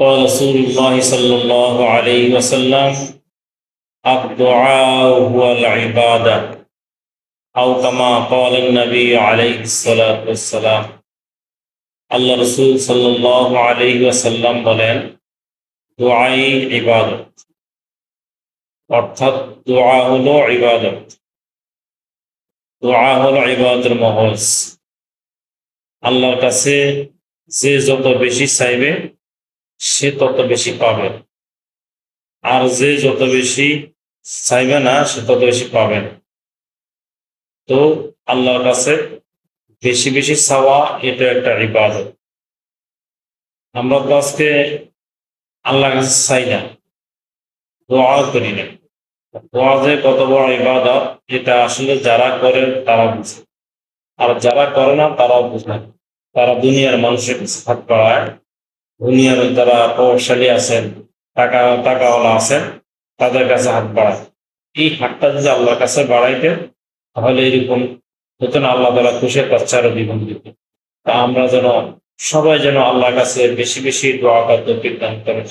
قال رسول الله صلى الله عليه وسلم الدعاء هو العبادة أو كما قال النبي عليه الصلاة والسلام আল্লাহ রাসূল সাল্লাল্লাহু আলাইহি ওয়াসাল্লাম বলেন দোয়াই ইবাদত, অর্থাৎ দোয়া হলো ইবাদত। দোয়া হলো ইবাদতের মহজ। আল্লাহর কাছে যে যত বেশি চাইবে সে তত বেশি পাবে, আর যে যত বেশি চাইবে না সে তত বেশি পাবে না। তো আল্লাহর কাছে বেশি বেশি চাওয়া এটা একটা ইবাদত। আমরা তো আজকে আল্লাহর কাছে চাই না, দোয়া করি না। দোয়া যে কত বড় ইবাদত এটা আসলে যারা করে তারা বুঝে, আর যারা করে না তারাও বুঝে না। তারা দুনিয়ার মানুষের কাছে হাত বাড়ায়, দুনিয়ার যারা প্রভাবশালী আছেন, টাকাওয়ালা আছেন, তাদের কাছে হাত বাড়ায়। এই হাতটা যদি আল্লাহর কাছে বাড়াইতে তাহলে এরকম হতো না, আল্লাহ তাআলা খুশির বাচ্চা আরো দ্বিগুণ দিতেন। তা আমরা যেন সবাই যেন আল্লাহর কাছে বেশি বেশি দোয়া করতে দান করেন।